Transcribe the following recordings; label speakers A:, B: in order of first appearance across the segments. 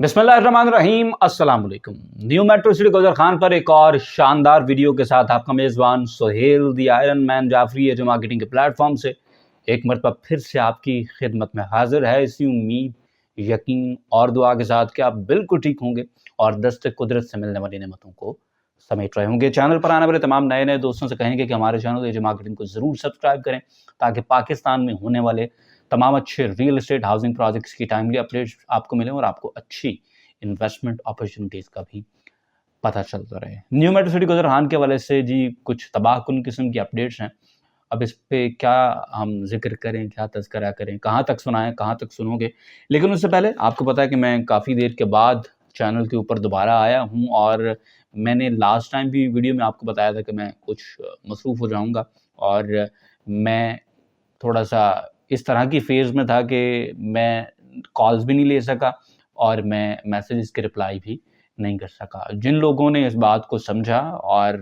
A: बिस्मिल्लाहिर्रहमानिर्रहीम अस्सलाम वालेकुम। न्यू मेट्रो सिटी गुजर खान पर एक और शानदार वीडियो के साथ आपका मेज़बान Sohail the Iron Man Jafri है, जो मार्केटिंग के प्लेटफॉर्म से एक मरतबा फिर से आपकी खिदमत में हाजिर है, इसी उम्मीद, यकीन और दुआ के साथ कि आप बिल्कुल ठीक होंगे और दस्तक कुदरत से मिलने वाली नेमतों को समेट रहे होंगे। चैनल पर आने वाले तमाम नए दोस्तों से कहेंगे कि हमारे चैनल एजे मार्केटिंग को ज़रूर सब्सक्राइब करें, ताकि पाकिस्तान में होने वाले तमाम अच्छे रियल एस्टेट हाउसिंग प्रोजेक्ट्स की टाइमली अपडेट्स आपको मिलें और आपको अच्छी इन्वेस्टमेंट अपॉर्चुनिटीज़ का भी पता चलता रहे। न्यू मेट्रो सिटी गुजर खान के वाले से जी कुछ तबाहकुन किस्म की अपडेट्स हैं। अब इस पे क्या हम जिक्र करें, क्या तज़किरा करें, कहाँ तक सुनाएं, कहाँ तक सुनोगे। लेकिन उससे पहले आपको पता है कि मैं काफ़ी देर के बाद चैनल के ऊपर दोबारा आया हूँ, और मैंने लास्ट टाइम भी वीडियो में आपको बताया था कि मैं कुछ मसरूफ़ हो जाऊँगा, और मैं थोड़ा सा इस तरह की फेज़ में था कि मैं कॉल्स भी नहीं ले सका और मैं मैसेजेस के रिप्लाई भी नहीं कर सका। जिन लोगों ने इस बात को समझा और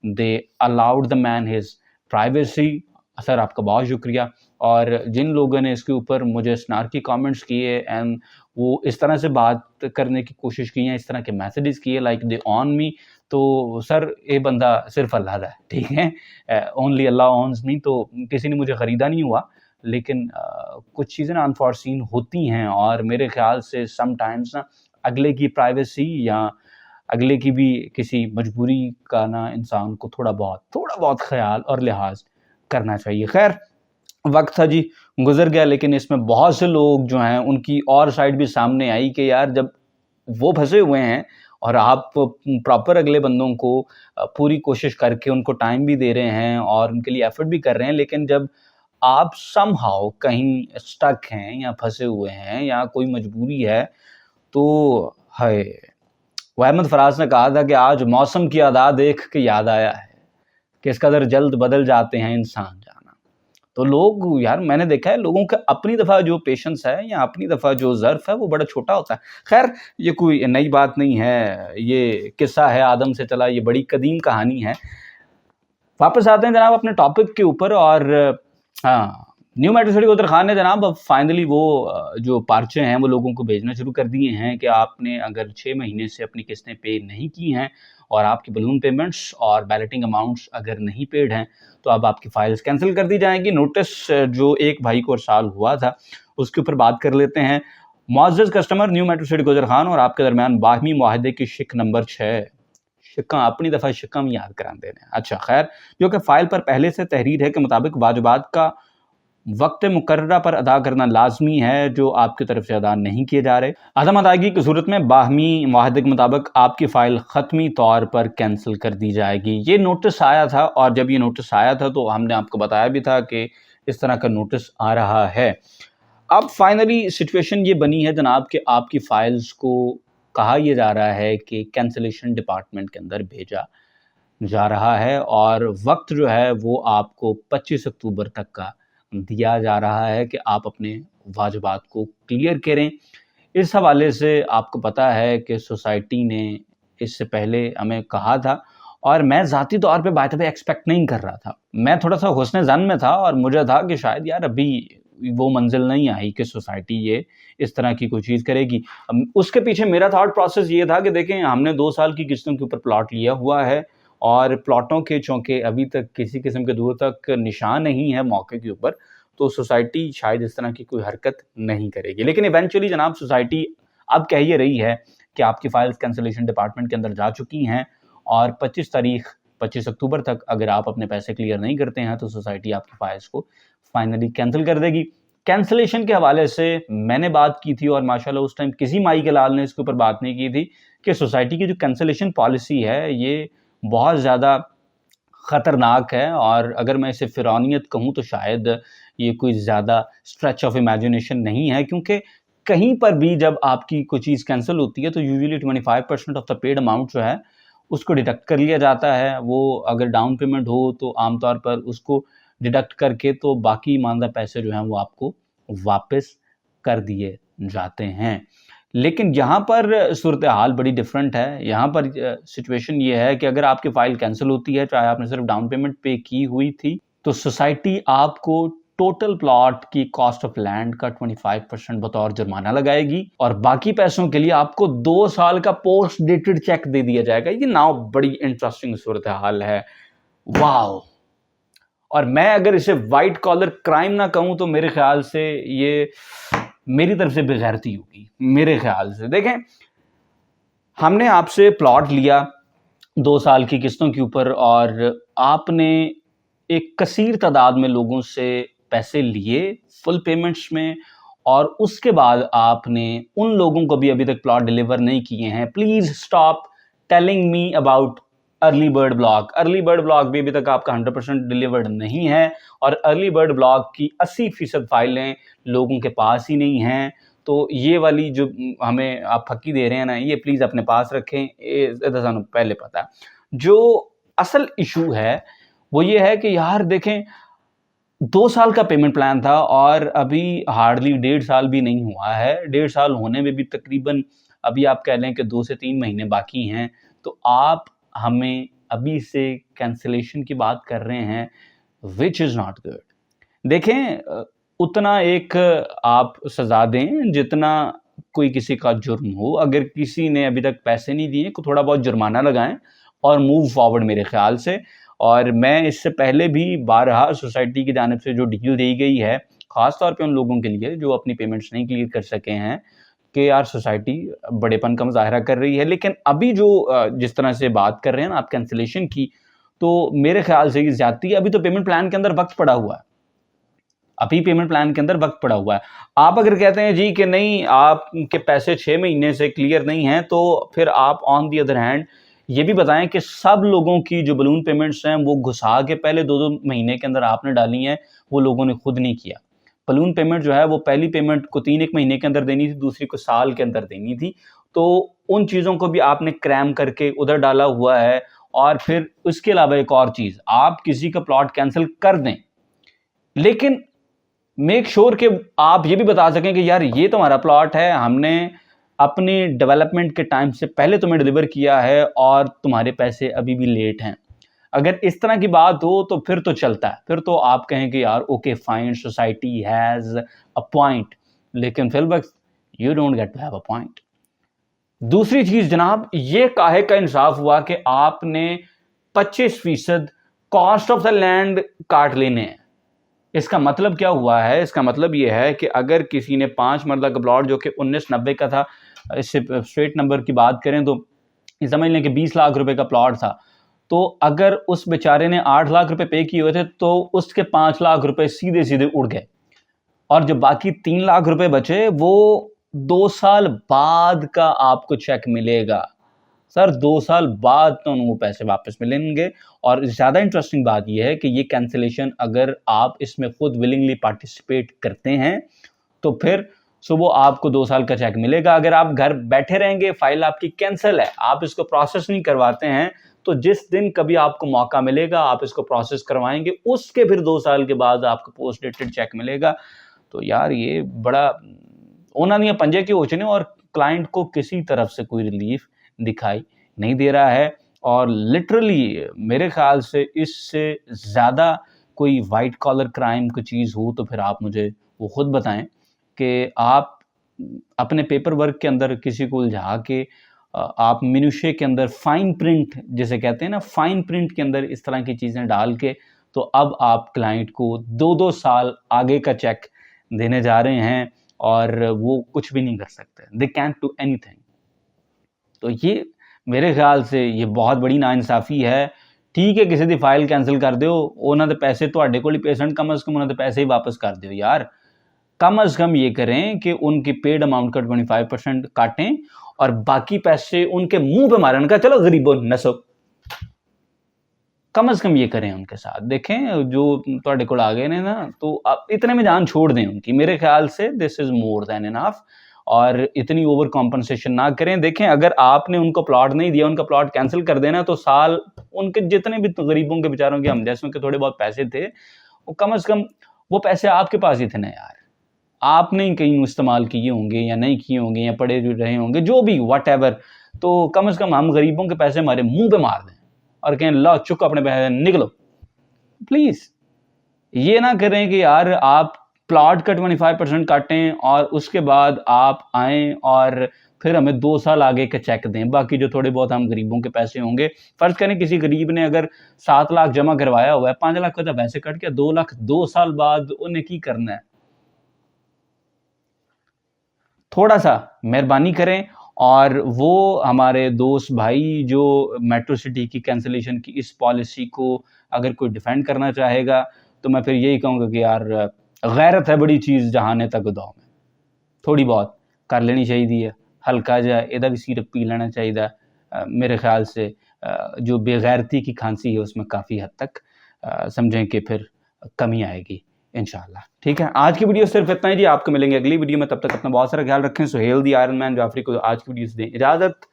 A: they allowed the man his privacy, sir आपका बहुत शुक्रिया। और जिन लोगों ने इसके ऊपर मुझे स्नार्की कमेंट्स किए एंड वो इस तरह से बात करने की कोशिश की है, इस तरह के मैसेजेस किए लाइक दे ऑन मी, तो सर ये बंदा सिर्फ अल्लाह दा है, ठीक है, ओनली अल्लाह ऑन्स मी। तो किसी ने मुझे ख़रीदा नहीं हुआ, लेकिन कुछ चीज़ें ना अनफॉर्चून होती हैं, और मेरे ख्याल से समटाइम्स ना अगले की प्राइवेसी या अगले की भी किसी मजबूरी का ना इंसान को थोड़ा बहुत ख्याल और लिहाज करना चाहिए। खैर, वक्त था जी, गुजर गया, लेकिन इसमें बहुत से लोग जो हैं उनकी और साइड भी सामने आई कि यार जब वो फंसे हुए हैं और आप प्रॉपर अगले बंदों को पूरी कोशिश करके उनको टाइम भी दे रहे हैं और उनके लिए एफर्ट भी कर रहे हैं, लेकिन जब आप समहाउ कहीं स्टक हैं या फंसे हुए हैं या कोई मजबूरी है, तो हाय, वो अहमद फराज ने कहा था कि आज मौसम की अदा देख के याद आया है कि इस कदर जल्द बदल जाते हैं इंसान जाना। तो लोग, यार मैंने देखा है लोगों का अपनी दफ़ा जो पेशेंस है या अपनी दफ़ा जो ज़र्फ़ है वो बड़ा छोटा होता है। खैर, ये कोई नई बात नहीं है, ये किस्सा है आदम से चला, ये बड़ी कदीम कहानी है। वापस आते हैं जनाब अपने टॉपिक के ऊपर, और हाँ, न्यू मेट्रो सिटी गुजर खान ने जनाब अब फाइनली वो जो पर्चे हैं वो लोगों को भेजना शुरू कर दिए हैं कि आपने अगर 6 महीने से अपनी किस्तें पे नहीं की हैं और आपकी बलून पेमेंट्स और बैलेटिंग अमाउंट्स अगर नहीं पेड हैं, तो अब आपकी फाइल्स कैंसिल कर दी जाएंगी। नोटिस जो एक भाई को साल हुआ था उसके ऊपर बात कर लेते हैं। मुअज़्ज़ज़ कस्टमर, न्यू मेट्रो सिटी गुजर खान और आपके दरमियान बाहमी मुआहदे की शिक नंबर 6, शिक्का अपनी दफ़ा शिक्का में याद करान देने। अच्छा खैर, जो कि फ़ाइल पर पहले से तहरीर है के मुताबिक वाजिबात का वक्त मुकर्ररा पर अदा करना लाजमी है, जो आपकी तरफ से अदा नहीं किए जा रहे। अदम अदायगी की सूरत में बाहमी मुआहदे के मुताबिक आपकी फ़ाइल ख़त्मी तौर पर कैंसिल कर दी जाएगी। ये नोटिस आया था, और जब ये नोटिस आया था तो हमने आपको बताया भी था कि इस तरह का नोटिस आ रहा है। अब फाइनली सिचुएशन ये बनी है जनाब कि आपकी फ़ाइल्स को कहा यह जा रहा है कि कैंसलेशन डिपार्टमेंट के अंदर भेजा जा रहा है, और वक्त जो है वो आपको 25 अक्टूबर तक का दिया जा रहा है कि आप अपने वाजिबात को क्लियर करें। इस हवाले से आपको पता है कि सोसाइटी ने इससे पहले हमें कहा था, और मैं ज़ाती तौर पे बाय द वे एक्सपेक्ट नहीं कर रहा था। मैं थोड़ा सा हुस्न ज़न में था और मुझे था कि शायद यार अभी वो मंजिल नहीं आई कि सोसाइटी ये इस तरह की कोई चीज़ करेगी। उसके पीछे मेरा थॉट प्रोसेस ये था कि देखें, हमने 2 साल की किस्तों के ऊपर प्लॉट लिया हुआ है और प्लॉटों के चौके अभी तक किसी किस्म के दूर तक निशान नहीं है मौके के ऊपर, तो सोसाइटी शायद इस तरह की कोई हरकत नहीं करेगी। लेकिन इवेंचुअली जनाब सोसाइटी अब कह ये रही है कि आपकी फाइल्स कैंसलेशन डिपार्टमेंट के अंदर जा चुकी हैं, और 25 अक्टूबर तक अगर आप अपने पैसे क्लियर नहीं करते हैं तो सोसाइटी आपकी फाइल्स को फाइनली कैंसिल कर देगी। कैंसलेशन के हवाले से मैंने बात की थी, और माशाल्लाह उस टाइम किसी माई के लाल ने इसके ऊपर बात नहीं की थी कि सोसाइटी की जो कैंसलेशन पॉलिसी है ये बहुत ज़्यादा ख़तरनाक है, और अगर मैं इसे फ़िरौनियत कहूँ तो शायद ये कोई ज़्यादा स्ट्रेच ऑफ इमेजिनेशन नहीं है, क्योंकि कहीं पर भी जब आपकी कोई चीज़ कैंसिल होती है तो usually 25% of the paid amount जो है उसको डिडक्ट कर लिया जाता है। वो अगर डाउन पेमेंट हो तो आमतौर पर उसको डिडक्ट करके तो बाकी ईमानदार पैसे जो हैं वो आपको वापस कर दिए जाते हैं। लेकिन यहाँ पर सूरत हाल बड़ी डिफरेंट है। यहाँ पर सिचुएशन ये है कि अगर आपकी फ़ाइल कैंसिल होती है, चाहे आपने सिर्फ डाउन पेमेंट पे की हुई थी, तो सोसाइटी आपको टोटल प्लॉट की कॉस्ट ऑफ लैंड का 25% बतौर जुर्माना लगाएगी और बाकी पैसों के लिए आपको 2 साल का पोस्ट डेटेड चेक दे दिया जाएगा। ये नाउ बड़ी इंटरेस्टिंग सूरत हाल है। वाओ। और मैं अगर इसे व्हाइट कॉलर क्राइम ना कहूं तो मेरे ख्याल से ये मेरी तरफ से बेगैरती होगी। मेरे ख्याल से देखें, हमने आपसे प्लॉट लिया 2 साल की किस्तों के ऊपर और आपने एक कसीर तादाद में लोगों से पैसे लिए फुल पेमेंट्स में, और उसके बाद आपने उन लोगों को भी अभी तक प्लॉट डिलीवर नहीं किए हैं। Please stop telling me about early bird block. Early bird block भी अभी तक आपका 100% डिलीवर्ड नहीं है और अर्ली बर्ड ब्लॉक की 80% फाइलें लोगों के पास ही नहीं हैं। तो ये वाली जो हमें आप फक्की दे रहे हैं ना, ये प्लीज़ अपने पास रखें। ये सानू पहले पता है। जो असल इशू है वो ये है कि यार देखें, 2 साल का पेमेंट प्लान था और अभी हार्डली 1.5 साल भी नहीं हुआ है। 1.5 साल होने में भी तकरीबन अभी आप कह लें कि 2 से 3 महीने बाकी हैं। तो आप हमें अभी से कैंसिलेशन की बात कर रहे हैं, विच इज़ नॉट गुड। देखें, उतना एक आप सज़ा दें जितना कोई किसी का जुर्म हो। अगर किसी ने अभी तक पैसे नहीं दिए तो थोड़ा बहुत जुर्माना लगाएं और मूव फॉरवर्ड मेरे ख्याल से। और मैं इससे पहले भी बारहा सोसाइटी की जानिब से जो डील दी गई है, ख़ास तौर पे उन लोगों के लिए जो अपनी पेमेंट्स नहीं क्लियर कर सके हैं, कि यार सोसाइटी बड़ेपन का मुजाहरा कर रही है। लेकिन अभी जो जिस तरह से बात कर रहे हैं ना आप कैंसिलेशन की, तो मेरे ख्याल से ये ज़्यादती है। अभी तो पेमेंट प्लान के अंदर वक्त पड़ा हुआ है, अभी पेमेंट प्लान के अंदर वक्त पड़ा हुआ है। आप अगर कहते हैं जी कि नहीं आपके पैसे 6 महीने से क्लियर नहीं हैं, तो फिर आप ऑन दी अदर हैंड ये भी बताएं कि सब लोगों की जो बलून पेमेंट्स हैं वो घुसा के पहले 2-2 महीने के अंदर आपने डाली हैं, वो लोगों ने खुद नहीं किया। बलून पेमेंट जो है वो पहली पेमेंट को 3-1 महीने के अंदर देनी थी, दूसरी को साल के अंदर देनी थी। तो उन चीज़ों को भी आपने क्रैम करके उधर डाला हुआ है। और फिर उसके अलावा एक और चीज़, आप किसी का प्लॉट कैंसिल कर दें, लेकिन मेक श्योर कि आप ये भी बता सकें कि यार ये तुम्हारा प्लॉट है, हमने अपनी डेवलपमेंट के टाइम से पहले तुम्हें डिलीवर किया है और तुम्हारे पैसे अभी भी लेट हैं। अगर इस तरह की बात हो तो फिर तो चलता है, फिर तो आप कहें कि यार okay fine, society has a point, लेकिन फिलवक्त you don't get to have a point. दूसरी चीज़ जनाब, ये काहे का इंसाफ हुआ कि आपने 25% कॉस्ट ऑफ द लैंड काट लेने हैं। इसका मतलब क्या हुआ है? इसका मतलब ये है कि अगर किसी ने 5 मरला का प्लॉट जो कि 1990 का था, इससे स्ट्रेट नंबर की बात करें तो समझ लें कि 20 लाख रुपए का प्लॉट था, तो अगर उस बेचारे ने 8 लाख रुपए पे किए हुए थे तो उसके 5 लाख रुपए सीधे सीधे उड़ गए और जो बाकी 3 लाख रुपए बचे वो 2 साल बाद का आपको चेक मिलेगा। सर 2 साल बाद तो वो पैसे वापस मिलेंगे। और ज़्यादा इंटरेस्टिंग बात यह है कि ये कैंसिलेशन अगर आप इसमें खुद विलिंगली पार्टिसिपेट करते हैं तो फिर सुबह आपको 2 साल का चेक मिलेगा। अगर आप घर बैठे रहेंगे, फाइल आपकी कैंसिल है, आप इसको प्रोसेस नहीं करवाते हैं, तो जिस दिन कभी आपको मौका मिलेगा आप इसको प्रोसेस करवाएंगे, उसके फिर 2 साल के बाद आपको पोस्ट डेटेड चेक मिलेगा। तो यार ये बड़ा ओना नहीं पंजे की ओचने और क्लाइंट को किसी तरफ से कोई रिलीफ दिखाई नहीं दे रहा है। और लिटरली मेरे ख्याल से इससे ज़्यादा कोई वाइट कॉलर क्राइम की चीज़ हो तो फिर आप मुझे वो खुद बताएं कि आप अपने पेपर वर्क के अंदर किसी को उलझा के आप मिनुशे के अंदर फाइन प्रिंट जिसे कहते हैं ना, फाइन प्रिंट के अंदर इस तरह की चीज़ें डाल के तो अब आप क्लाइंट को 2-2 साल आगे का चेक देने जा रहे हैं और वो कुछ भी नहीं कर सकते, दे कैंट डू एनीथिंग। तो ये मेरे ख्याल से ये बहुत बड़ी नाइंसाफ़ी है। ठीक है किसी दी फाइल कैंसिल कर दो, उन्होंने पैसे तुहाडे कोल ही पेसेंट कम अज़ कम उन्होंने पैसे ही वापस कर दो यार। कम अज़ कम ये करें कि उनकी पेड अमाउंट का 25% काटें और बाकी पैसे उनके मुंह पे मारन का, चलो गरीबों नसो, कम अज़ कम ये करें उनके साथ। देखें जो तुहाडे कोल आ गए ने ना, तो आप इतने में जान छोड़ दें उनकी। मेरे ख्याल से this is more than enough और इतनी ओवर कॉम्पनसेशन ना करें। देखें अगर आपने उनको प्लॉट नहीं दिया, उनका प्लॉट कैंसिल कर देना, तो साल उनके जितने भी गरीबों के बेचारों के हम जैसों के थोड़े बहुत पैसे थे, वो कम अज़ कम वो पैसे आपके पास ही थे ना यार। आपने ही कहीं इस्तेमाल किए होंगे या नहीं किए होंगे या पड़े रहे होंगे, जो भी वट एवर। तो कम से कम हम गरीबों के पैसे हमारे मुंह पे मार दें और कहें लो चुक अपने पैसे निकलो प्लीज़। ये ना करें कि यार आप प्लॉट का 25% काटें और उसके बाद आप आएँ और फिर हमें 2 साल आगे का चेक दें। बाकी जो थोड़े बहुत हम गरीबों के पैसे होंगे, फ़र्ज़ करें किसी गरीब ने अगर 7 लाख जमा करवाया हुआ है, 5 लाख का तो वैसे कट गया, 2 लाख 2 साल बाद उन्हें की करना है? थोड़ा-सा मेहरबानी करें और वो हमारे दोस्त भाई जो मेट्रो सिटी की कैंसलेशन की इस पॉलिसी को अगर कोई डिफेंड करना चाहेगा, तो मैं फिर यही कहूँगा कि यार गैरत है बड़ी चीज़ जहाने तक दाव में। थोड़ी बहुत कर लेनी चाहिए है, हल्का जिहा एदा भी सिरप पी लेना चाहिए। मेरे ख़्याल से जो बेगैरती की खांसी है उसमें काफ़ी हद तक समझें कि फिर कमी आएगी इंशाल्लाह। ठीक है, आज की वीडियो सिर्फ इतना ही जी। आपको मिलेंगे अगली वीडियो में, तब तक अपना बहुत सारा ख्याल रखें। सुहेल दी आयरन मैन जाफरी को आज की वीडियो से दें इजाज़त।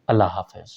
A: अल्लाह हाफ़िज़।